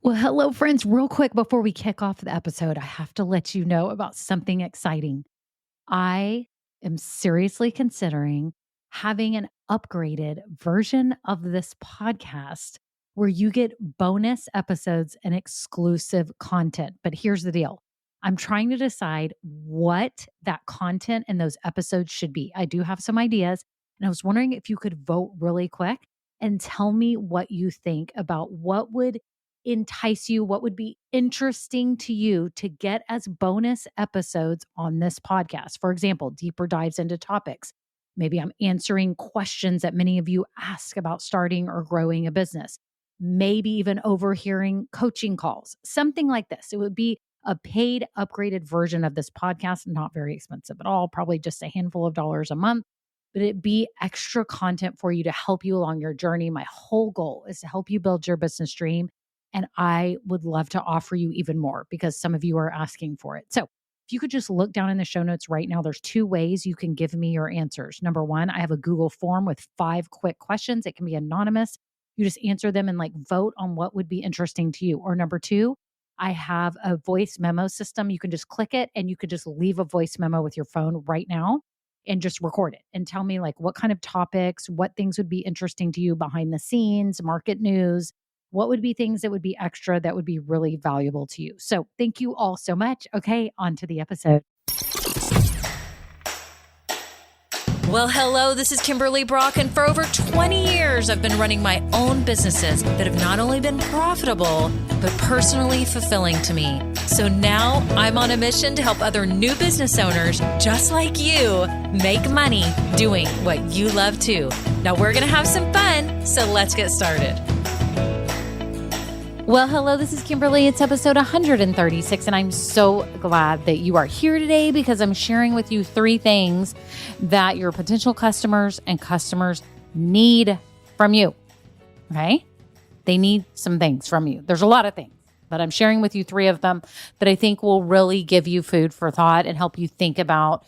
Well, hello, friends. Real quick before we kick off the episode, I have to let you know about something exciting. I am seriously considering having an upgraded version of this podcast where you get bonus episodes and exclusive content. But here's the deal, I'm trying to decide what that content and those episodes should be. I do have some ideas, and I was wondering if you could vote really quick and tell me what you think about what would entice you, what would be interesting to you to get as bonus episodes on this podcast. For example, deeper dives into topics. Maybe I'm answering questions that many of you ask about starting or growing a business. Maybe even overhearing coaching calls, something like this. It would be a paid, upgraded version of this podcast, not very expensive at all, probably just a handful of dollars a month, but it be extra content for you to help you along your journey. My whole goal is to help you build your business dream. And I would love to offer you even more because some of you are asking for it. So if you could just look down in the show notes right now, there's two ways you can give me your answers. Number one, I have a Google form with 5 quick questions. It can be anonymous. You just answer them and vote on what would be interesting to you. Or number two, I have a voice memo system. You can just click it and you could just leave a voice memo with your phone right now and just record it and tell me what kind of topics, what things would be interesting to you behind the scenes, market news. What would be things that would be extra that would be really valuable to you? So thank you all so much. Okay, on to the episode. Well, hello, this is Kimberly Brock, and for over 20 years, I've been running my own businesses that have not only been profitable, but personally fulfilling to me. So now I'm on a mission to help other new business owners just like you make money doing what you love too. Now we're going to have some fun, so let's get started. Well, hello, this is Kimberly. It's episode 136, and I'm so glad that you are here today because I'm sharing with you 3 things that your potential customers and customers need from you, okay? They need some things from you. There's a lot of things, but I'm sharing with you 3 of them that I think will really give you food for thought and help you think about,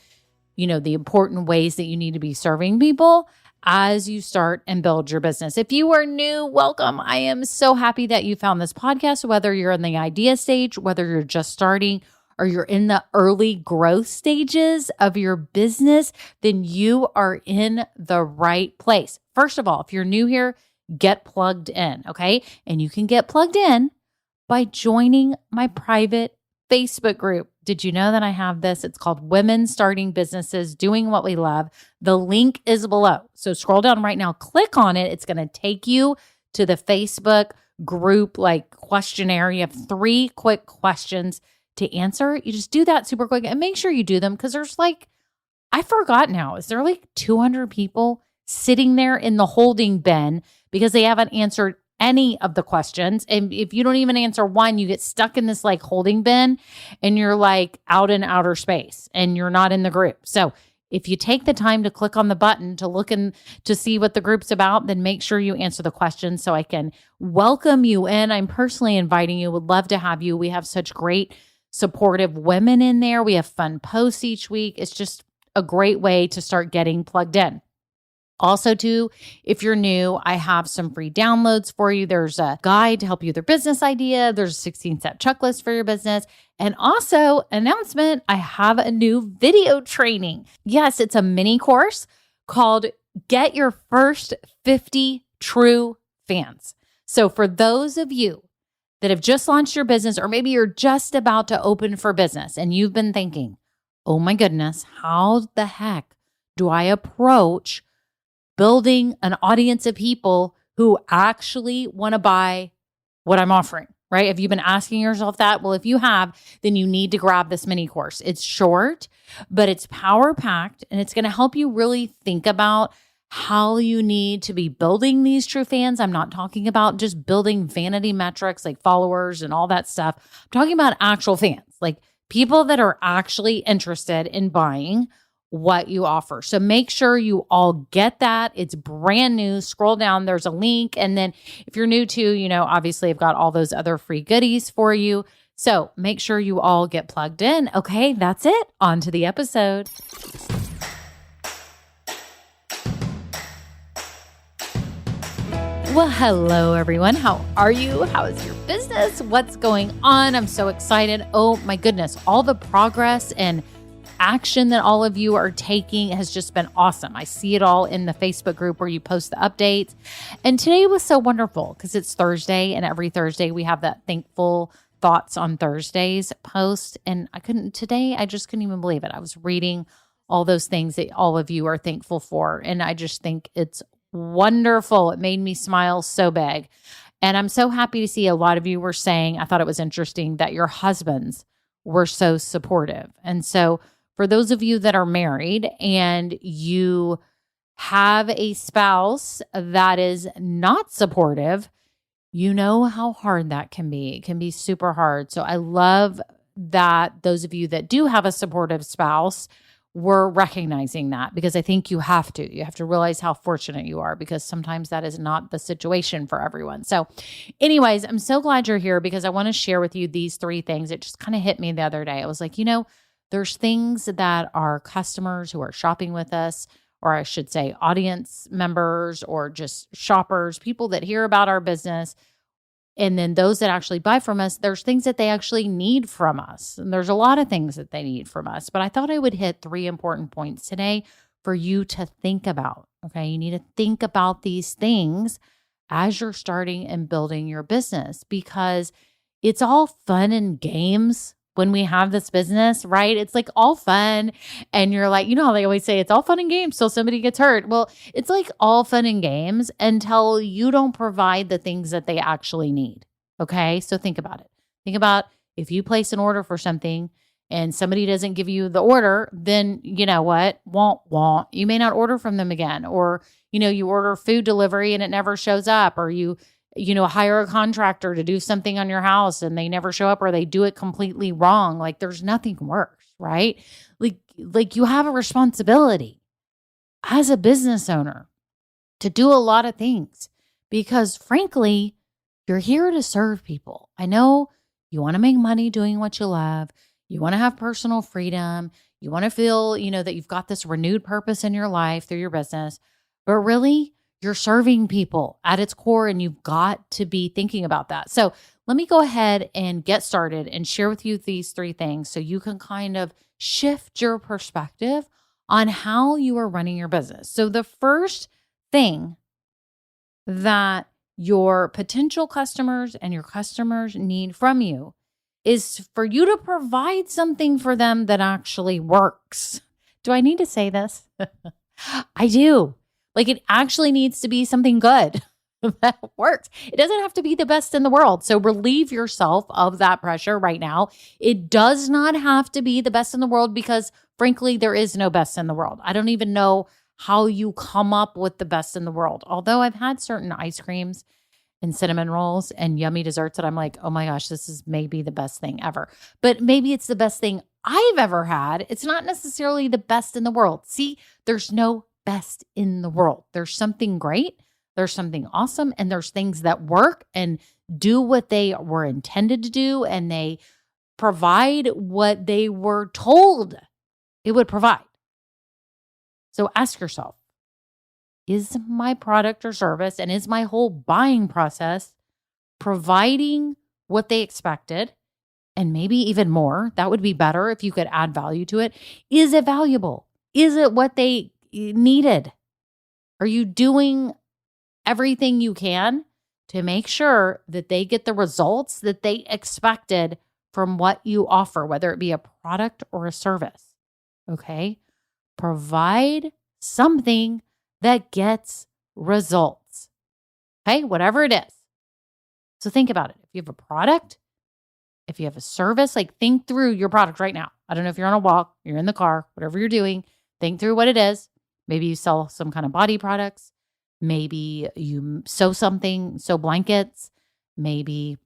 the important ways that you need to be serving people as you start and build your business. If you are new, welcome. I am so happy that you found this podcast, whether you're in the idea stage, whether you're just starting, or you're in the early growth stages of your business, then you are in the right place. First of all, if you're new here, get plugged in, okay? And you can get plugged in by joining my private Facebook group. Did you know that I have this? It's called Women Starting Businesses, Doing What We Love. The link is below. So scroll down right now, click on it. It's going to take you to the Facebook group questionnaire. You have 3 quick questions to answer. You just do that super quick and make sure you do them because there's I forgot now, is there 200 people sitting there in the holding bin because they haven't answered any of the questions. And if you don't even answer one, you get stuck in this holding bin and you're out in outer space and you're not in the group. So if you take the time to click on the button to look and to see what the group's about, then make sure you answer the questions so I can welcome you in. I'm personally inviting you, would love to have you. We have such great supportive women in there. We have fun posts each week. It's just a great way to start getting plugged in. Also, too, if you're new, I have some free downloads for you. There's a guide to help you with your business idea. There's a 16-step checklist for your business. And also, announcement, I have a new video training. Yes, it's a mini course called Get Your First 50 True Fans. So for those of you that have just launched your business, or maybe you're just about to open for business and you've been thinking, oh my goodness, how the heck do I approach building an audience of people who actually want to buy what I'm offering, right? Have you been asking yourself that? Well, if you have, then you need to grab this mini course. It's short, but it's power-packed, and it's going to help you really think about how you need to be building these true fans. I'm not talking about just building vanity metrics like followers and all that stuff. I'm talking about actual fans, people that are actually interested in buying what you offer. So make sure you all get that. It's brand new. Scroll down. There's a link. And then if you're new to, obviously I've got all those other free goodies for you. So make sure you all get plugged in. Okay, that's it. On to the episode. Well, hello, everyone. How are you? How is your business? What's going on? I'm so excited. Oh, my goodness. All the progress and action that all of you are taking has just been awesome. I see it all in the Facebook group where you post the updates. And today was so wonderful because it's Thursday, and every Thursday we have that Thankful Thoughts on Thursdays post. And today I just couldn't even believe it. I was reading all those things that all of you are thankful for. And I just think it's wonderful. It made me smile so big. And I'm so happy to see a lot of you were saying, I thought it was interesting that your husbands were so supportive. And so for those of you that are married and you have a spouse that is not supportive, you know how hard that can be. It can be super hard. So I love that those of you that do have a supportive spouse were recognizing that, because I think you have to. You have to realize how fortunate you are, because sometimes that is not the situation for everyone. So anyways, I'm so glad you're here because I want to share with you these three things. It just kind of hit me the other day. I was like, there's things that our customers who are shopping with us, or I should say audience members or just shoppers, people that hear about our business, and then those that actually buy from us, there's things that they actually need from us. And there's a lot of things that they need from us. But I thought I would hit three important points today for you to think about. Okay. You need to think about these things as you're starting and building your business, because it's all fun and games when we have this business, right? It's like all fun. And you're like, how they always say it's all fun and games till somebody gets hurt. Well, it's like all fun and games until you don't provide the things that they actually need. Okay. So think about it. Think about if you place an order for something and somebody doesn't give you the order, then you know what? Won't. You may not order from them again. Or, you order food delivery and it never shows up, or you hire a contractor to do something on your house and they never show up, or they do it completely wrong. Like there's nothing worse, right? Like you have a responsibility as a business owner to do a lot of things, because frankly, you're here to serve people. I know you want to make money doing what you love. You want to have personal freedom. You want to feel, that you've got this renewed purpose in your life through your business, but really, you're serving people at its core, and you've got to be thinking about that. So let me go ahead and get started and share with you these three things so you can kind of shift your perspective on how you are running your business. So the first thing that your potential customers and your customers need from you is for you to provide something for them that actually works. Do I need to say this? I do. Like it actually needs to be something good that works. It doesn't have to be the best in the world. So relieve yourself of that pressure right now. It does not have to be the best in the world, because frankly, there is no best in the world. I don't even know how you come up with the best in the world. Although I've had certain ice creams and cinnamon rolls and yummy desserts that I'm like, oh my gosh, this is maybe the best thing ever. But maybe it's the best thing I've ever had. It's not necessarily the best in the world. See, there's no best in the world. There's something great, there's something awesome, and there's things that work and do what they were intended to do, and they provide what they were told it would provide. So ask yourself, is my product or service, and is my whole buying process providing what they expected, and maybe even more? That would be better if you could add value to it. Is it valuable? Is it what they needed? Are you doing everything you can to make sure that they get the results that they expected from what you offer, whether it be a product or a service? Okay. Provide something that gets results. Okay. Whatever it is. So think about it. If you have a product, if you have a service, like think through your product right now. I don't know if you're on a walk, you're in the car, whatever you're doing, think through what it is. Maybe you sell some kind of body products. Maybe you sew blankets. Maybe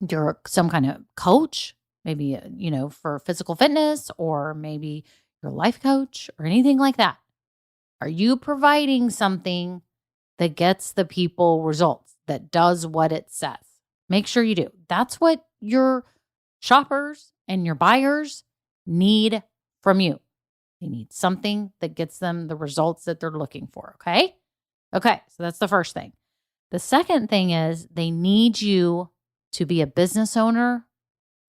you're some kind of coach, maybe, for physical fitness, or maybe you're a life coach or anything like that. Are you providing something that gets the people results, that does what it says? Make sure you do. That's what your shoppers and your buyers need from you. They need something that gets them the results that they're looking for. Okay. So that's the first thing. The second thing is they need you to be a business owner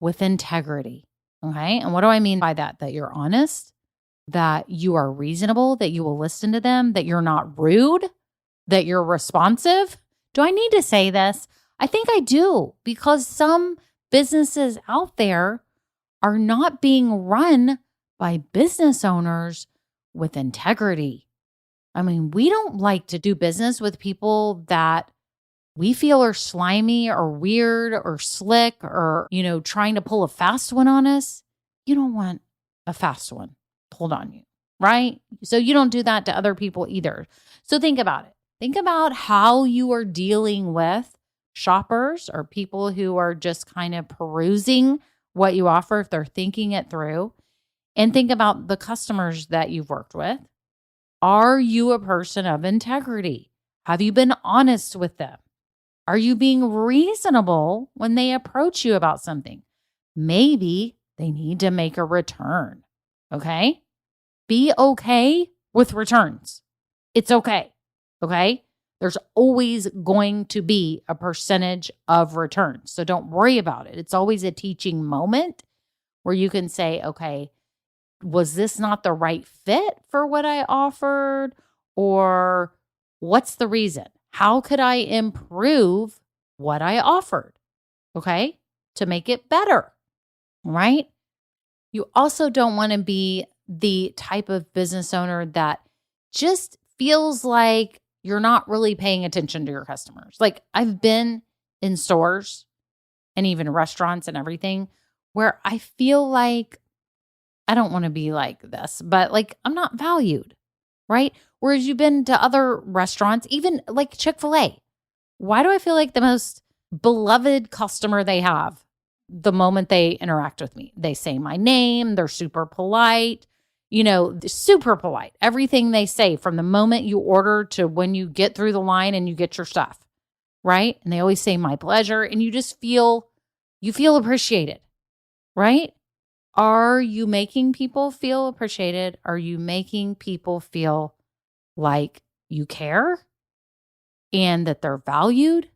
with integrity. Okay. And what do I mean by that? That you're honest, that you are reasonable, that you will listen to them, that you're not rude, that you're responsive. Do I need to say this? I think I do, because some businesses out there are not being run by business owners with integrity. I mean, we don't like to do business with people that we feel are slimy or weird or slick or, trying to pull a fast one on us. You don't want a fast one pulled on you, right? So you don't do that to other people either. So think about it. Think about how you are dealing with shoppers or people who are just kind of perusing what you offer if they're thinking it through. And think about the customers that you've worked with. Are you a person of integrity? Have you been honest with them? Are you being reasonable when they approach you about something? Maybe they need to make a return. Okay? Be okay with returns. It's okay. Okay? There's always going to be a percentage of returns. So don't worry about it. It's always a teaching moment where you can say, okay, was this not the right fit for what I offered? Or what's the reason? How could I improve what I offered? Okay? To make it better, right? You also don't want to be the type of business owner that just feels like you're not really paying attention to your customers. Like I've been in stores and even restaurants and everything where I feel like I don't want to be like this, but like I'm not valued, right? Whereas you've been to other restaurants, even like Chick-fil-A. Why do I feel like the most beloved customer they have the moment they interact with me? They say my name, they're super polite, super polite. Everything they say from the moment you order to when you get through the line and you get your stuff, right? And they always say my pleasure, and you just feel appreciated, right? Are you making people feel appreciated? Are you making people feel like you care and that they're valued?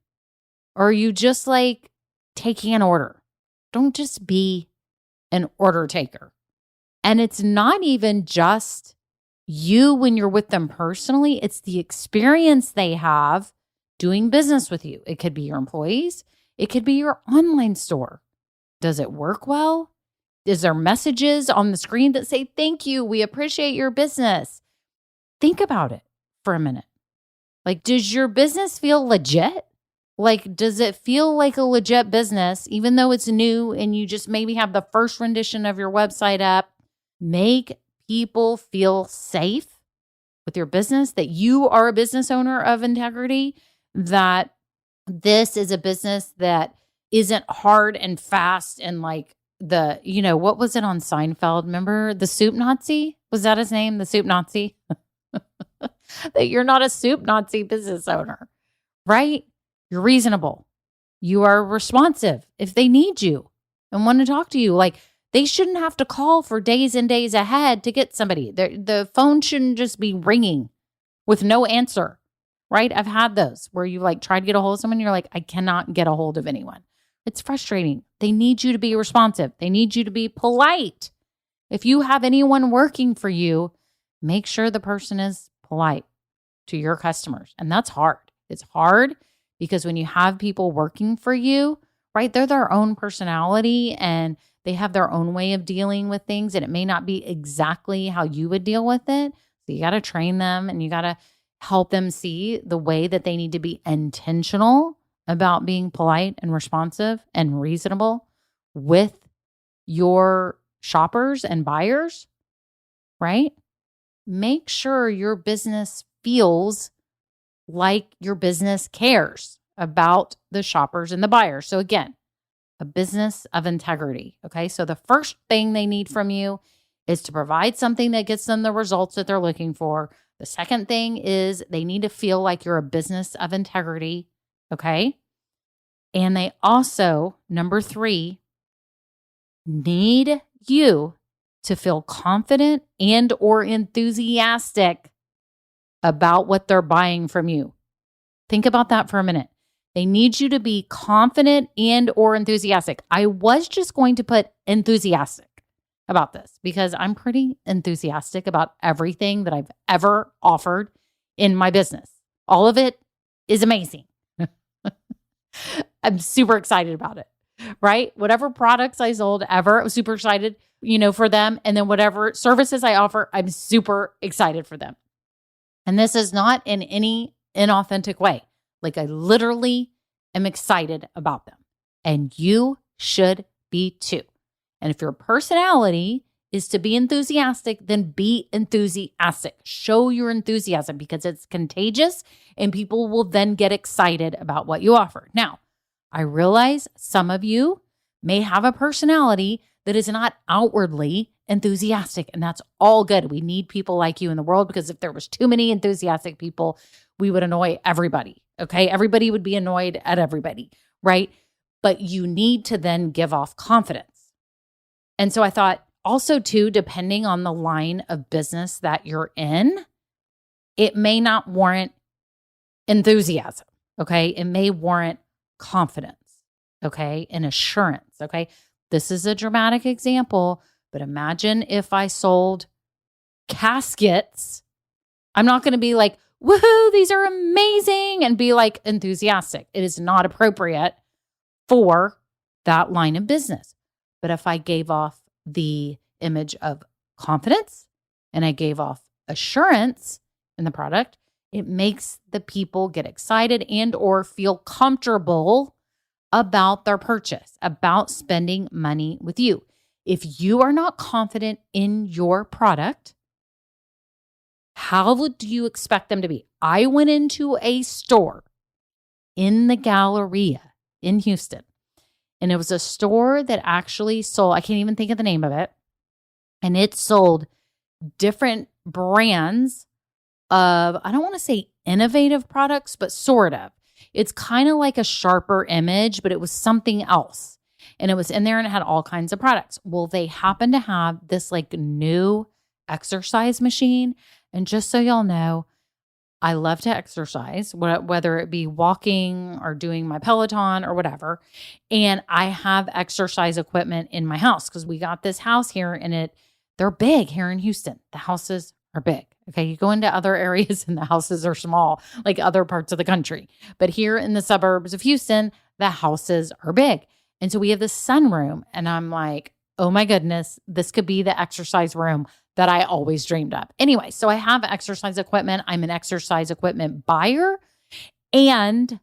Or are you just like taking an order? Don't just be an order taker. And it's not even just you when you're with them personally. It's the experience they have doing business with you. It could be your employees. It could be your online store. Does it work well? Is there messages on the screen that say, thank you, we appreciate your business? Think about it for a minute. Like, does your business feel legit? Like, does it feel like a legit business, even though it's new and you just maybe have the first rendition of your website up? Make people feel safe with your business, that you are a business owner of integrity, that this is a business that isn't hard and fast and like, what was it on Seinfeld? Remember the soup Nazi? Was that his name? The soup Nazi? That you're not a soup Nazi business owner, right? You're reasonable. You are responsive if they need you and want to talk to you. Like they shouldn't have to call for days and days ahead to get somebody. The phone shouldn't just be ringing with no answer, right? I've had those where you like try to get a hold of someone. And you're like, I cannot get a hold of anyone. It's frustrating. They need you to be responsive. They need you to be polite. If you have anyone working for you, make sure the person is polite to your customers. And that's hard. It's hard because when you have people working for you, right, they're their own personality and they have their own way of dealing with things. And it may not be exactly how you would deal with it. So you got to train them and you got to help them see the way that they need to be intentional about being polite and responsive and reasonable with your shoppers and buyers, right? Make sure your business feels like your business cares about the shoppers and the buyers. So again, a business of integrity, okay? So the first thing they need from you is to provide something that gets them the results that they're looking for. The second thing is they need to feel like you're a business of integrity, okay? And they also, number 3, need you to feel confident and or enthusiastic about what they're buying from you. Think about that for a minute. They need you to be confident and or enthusiastic. I was just going to put enthusiastic about this because I'm pretty enthusiastic about everything that I've ever offered in my business. All of it is amazing. I'm super excited about it, right? Whatever products I sold ever, I was super excited, for them. And then whatever services I offer, I'm super excited for them. And this is not in any inauthentic way. Like I literally am excited about them. And you should be too. And if your personality is to be enthusiastic, then be enthusiastic. Show your enthusiasm because it's contagious and people will then get excited about what you offer. Now, I realize some of you may have a personality that is not outwardly enthusiastic, and that's all good. We need people like you in the world because if there was too many enthusiastic people, we would annoy everybody, okay? Everybody would be annoyed at everybody, right? But you need to then give off confidence. And so I thought also too, depending on the line of business that you're in, it may not warrant enthusiasm, okay? It may warrant confidence, okay? And assurance, okay? This is a dramatic example, but imagine if I sold caskets. I'm not going to be like, woohoo, these are amazing, and be like enthusiastic. It is not appropriate for that line of business. But if I gave off the image of confidence and I gave off assurance in the product, it makes the people get excited and or feel comfortable about their purchase, about spending money with you. If you are not confident in your product, how do you expect them to be? I went into a store in the Galleria in Houston, and it was a store that actually sold, I can't even think of the name of it, and it sold different brands of, I don't want to say innovative products, but sort of. It's kind of like a sharper image, but it was something else. And it was in there and it had all kinds of products. Well, they happened to have this like new exercise machine. And just so y'all know, I love to exercise, whether it be walking or doing my Peloton or whatever. And I have exercise equipment in my house because we got this house here and they're big here in Houston. The houses are big. Okay. You go into other areas and the houses are small, like other parts of the country. But here in the suburbs of Houston, the houses are big. And so we have this sunroom. And I'm like, oh my goodness, this could be the exercise room that I always dreamed of. Anyway, so I have exercise equipment. I'm an exercise equipment buyer and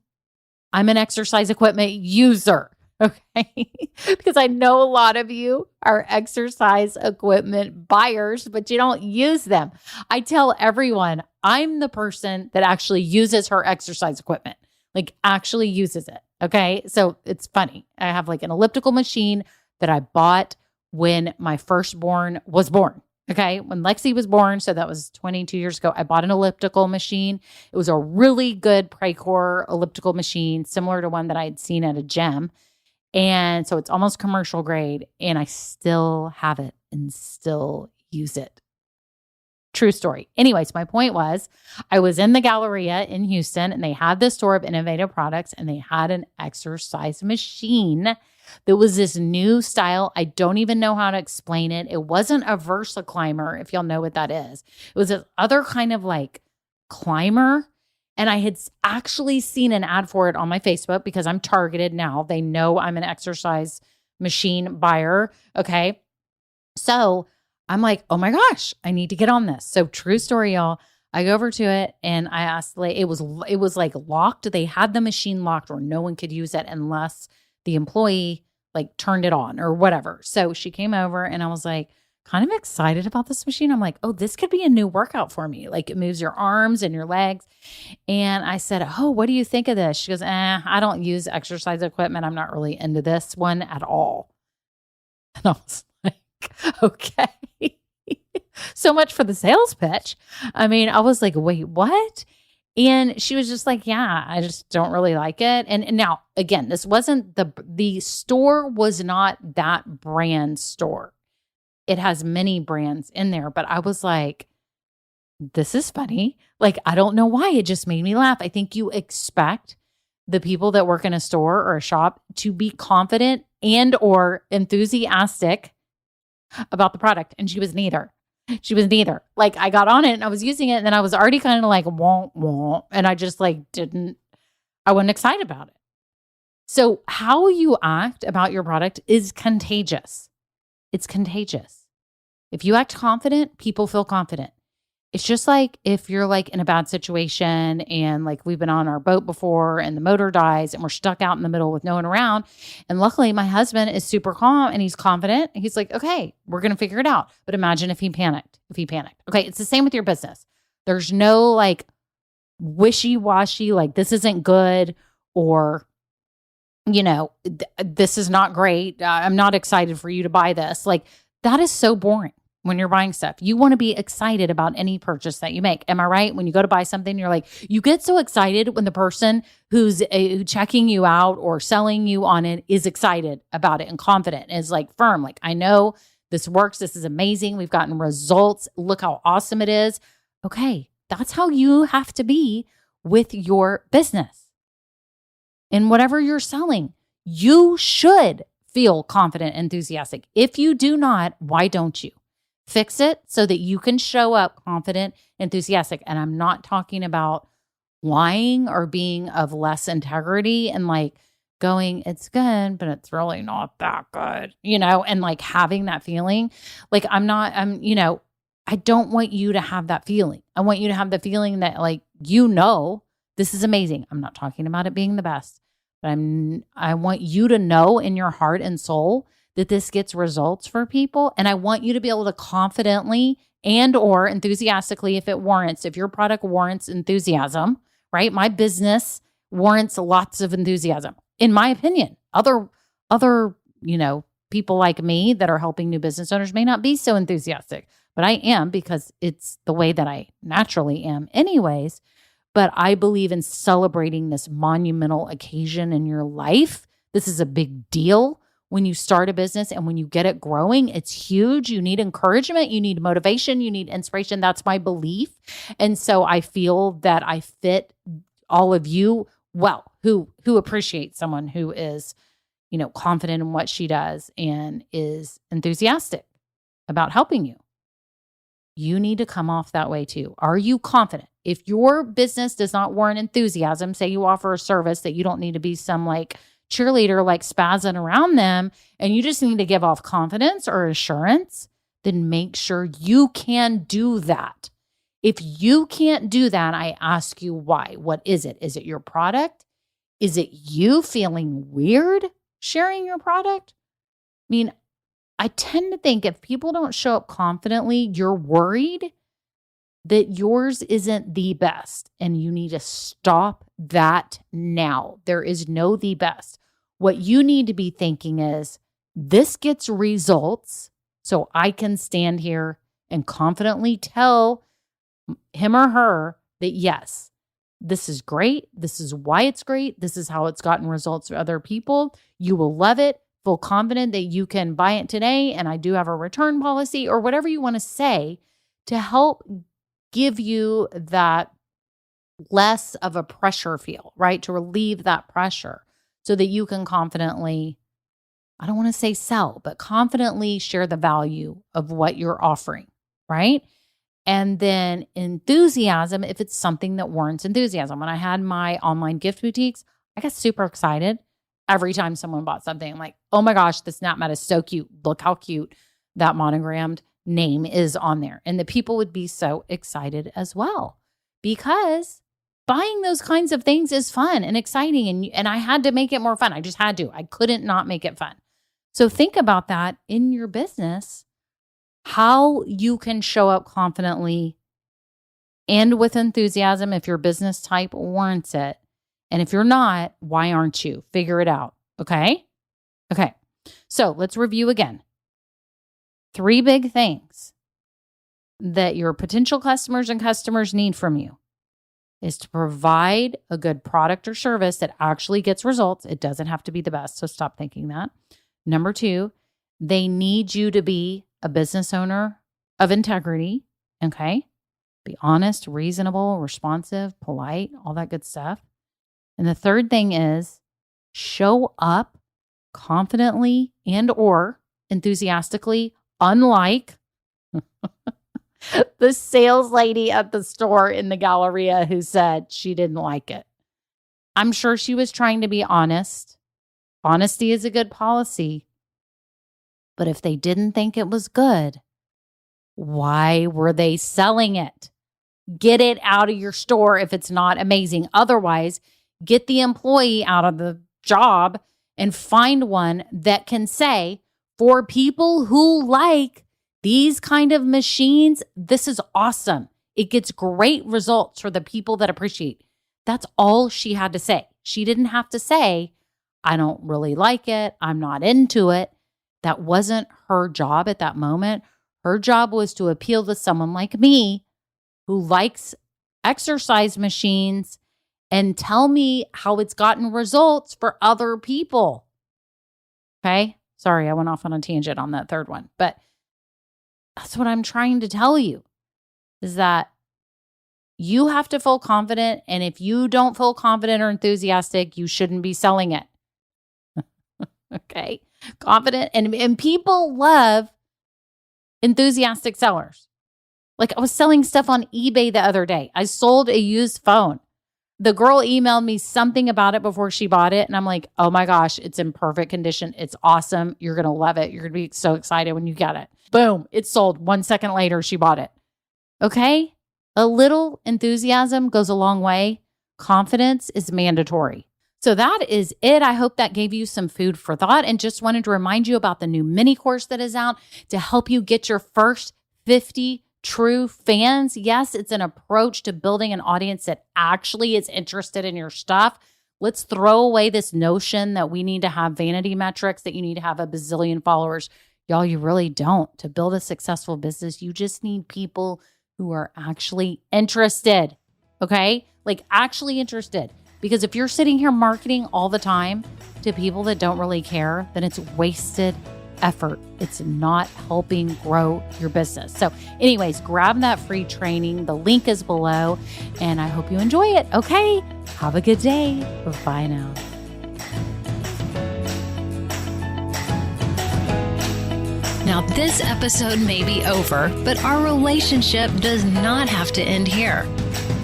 I'm an exercise equipment user. Okay. Because I know a lot of you are exercise equipment buyers, but you don't use them. I tell everyone I'm the person that actually uses her exercise equipment, like actually uses it. Okay. So it's funny. I have like an elliptical machine that I bought when my firstborn was born. Okay. When Lexi was born, so that was 22 years ago, I bought an elliptical machine. It was a really good Precor elliptical machine, similar to one that I had seen at a gym. And so it's almost commercial grade and I still have it and still use it. True story. Anyways, my point was I was in the Galleria in Houston and they had this store of innovative products and they had an exercise machine that was this new style. I don't even know how to explain it. It wasn't a VersaClimber, if y'all know what that is. It was this other kind of like climber. And I had actually seen an ad for it on my Facebook because I'm targeted now. They know I'm an exercise machine buyer. Okay. So I'm like, oh my gosh, I need to get on this. So true story, y'all. I go over to it and I asked, it was like locked. They had the machine locked where no one could use it unless the employee like turned it on or whatever. So she came over and I was like, kind of excited about this machine. I'm like, oh, this could be a new workout for me. Like it moves your arms and your legs. And I said, oh, what do you think of this? She goes, I don't use exercise equipment. I'm not really into this one at all. And I was like, okay. So much for the sales pitch. I mean, I was like, wait, what? And she was just like, yeah, I just don't really like it. And now, again, this wasn't the store was not that brand store. It has many brands in there, but I was like, this is funny. Like, I don't know why. It just made me laugh. I think you expect the people that work in a store or a shop to be confident and or enthusiastic about the product. And she was neither. She was neither. Like, I got on it and I was using it, and then I was already kind of like, wah. And I just like I wasn't excited about it. So how you act about your product is contagious. It's contagious. If you act confident, people feel confident. It's just like if you're like in a bad situation and like we've been on our boat before and the motor dies and we're stuck out in the middle with no one around. And luckily my husband is super calm and he's confident. And he's like, okay, we're going to figure it out. But imagine if he panicked. Okay, it's the same with your business. There's no like wishy-washy, like this isn't good or, this is not great. I'm not excited for you to buy this. Like that is so boring. When you're buying stuff, you want to be excited about any purchase that you make. Am I right? When you go to buy something, you're like, you get so excited when the person who's checking you out or selling you on it is excited about it and confident, is like firm. Like, I know this works. This is amazing. We've gotten results. Look how awesome it is. Okay. That's how you have to be with your business. In whatever you're selling, you should feel confident, enthusiastic. If you do not, why don't you? Fix it so that you can show up confident, enthusiastic. And I'm not talking about lying or being of less integrity and like going, it's good, but it's really not that good, and like having that feeling. Like I don't want you to have that feeling. I want you to have the feeling that like, this is amazing. I'm not talking about it being the best, but I want you to know in your heart and soul that this gets results for people. And I want you to be able to confidently and or enthusiastically, if it warrants, if your product warrants enthusiasm, right? My business warrants lots of enthusiasm, in my opinion. Other people like me that are helping new business owners may not be so enthusiastic, but I am, because it's the way that I naturally am anyways. But I believe in celebrating this monumental occasion in your life. This is a big deal. When you start a business and when you get it growing, it's huge. You need encouragement. You need motivation. You need inspiration. That's my belief. And so I feel that I fit all of you well, who appreciate someone who is, confident in what she does and is enthusiastic about helping you. You need to come off that way too. Are you confident? If your business does not warrant enthusiasm, say you offer a service that you don't need to be some like cheerleader, like spazzing around them, and you just need to give off confidence or assurance, then make sure you can do that. If you can't do that, I ask you why. What is it? Is it your product? Is it you feeling weird sharing your product? I mean, I tend to think if people don't show up confidently, you're worried that yours isn't the best, and you need to stop that now. There is no the best. What you need to be thinking is, this gets results, so I can stand here and confidently tell him or her that, yes, this is great. This is why it's great. This is how it's gotten results for other people. You will love it. Feel confident that you can buy it today, and I do have a return policy, or whatever you want to say to help give you that less of a pressure feel, right? To relieve that pressure so that you can confidently, I don't want to say sell, but confidently share the value of what you're offering, right? And then enthusiasm, if it's something that warrants enthusiasm. When I had my online gift boutiques, I got super excited every time someone bought something. I'm like, oh my gosh, this knap mat is so cute. Look how cute that monogrammed name is on there. And the people would be so excited as well, because buying those kinds of things is fun and exciting. And I had to make it more fun. I just had to. I couldn't not make it fun. So think about that in your business, how you can show up confidently and with enthusiasm if your business type warrants it. And if you're not, why aren't you? Figure it out. Okay. So let's review again. 3 big things that your potential customers and customers need from you is to provide a good product or service that actually gets results. It doesn't have to be the best, so stop thinking that. Number 2, they need you to be a business owner of integrity, okay? Be honest, reasonable, responsive, polite, all that good stuff. And the third thing is show up confidently and or enthusiastically, unlike the sales lady at the store in the Galleria who said she didn't like it. I'm sure she was trying to be honest. Honesty is a good policy. But if they didn't think it was good, why were they selling it? Get it out of your store if it's not amazing. Otherwise, get the employee out of the job and find one that can say, for people who like these kind of machines, this is awesome. It gets great results for the people that appreciate. That's all she had to say. She didn't have to say, I don't really like it. I'm not into it. That wasn't her job at that moment. Her job was to appeal to someone like me who likes exercise machines and tell me how it's gotten results for other people. Okay? Sorry, I went off on a tangent on that third one. But that's what I'm trying to tell you, is that you have to feel confident. And if you don't feel confident or enthusiastic, you shouldn't be selling it. Okay? Confident. And people love enthusiastic sellers. Like I was selling stuff on eBay the other day. I sold a used phone. The girl emailed me something about it before she bought it. And I'm like, oh my gosh, it's in perfect condition. It's awesome. You're going to love it. You're going to be so excited when you get it. Boom. It's sold. 1 second later, she bought it. Okay? A little enthusiasm goes a long way. Confidence is mandatory. So that is it. I hope that gave you some food for thought, and just wanted to remind you about the new mini course that is out to help you get your first 50 true fans. Yes, it's an approach to building an audience that actually is interested in your stuff. Let's throw away this notion that we need to have vanity metrics, that you need to have a bazillion followers. Y'all, you really don't. To build a successful business, you just need people who are actually interested. Okay? Like actually interested. Because if you're sitting here marketing all the time to people that don't really care, then it's wasted effort. It's not helping grow your business. So anyways, grab that free training. The link is below, and I hope you enjoy it. Okay? Have a good day. Bye now. Now, this episode may be over, but our relationship does not have to end here.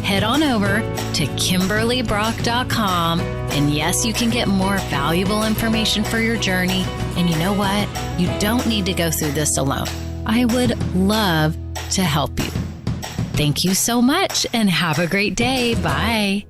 Head on over to KimberlyBrock.com, and yes, you can get more valuable information for your journey. And you know what? You don't need to go through this alone. I would love to help you. Thank you so much, and have a great day. Bye.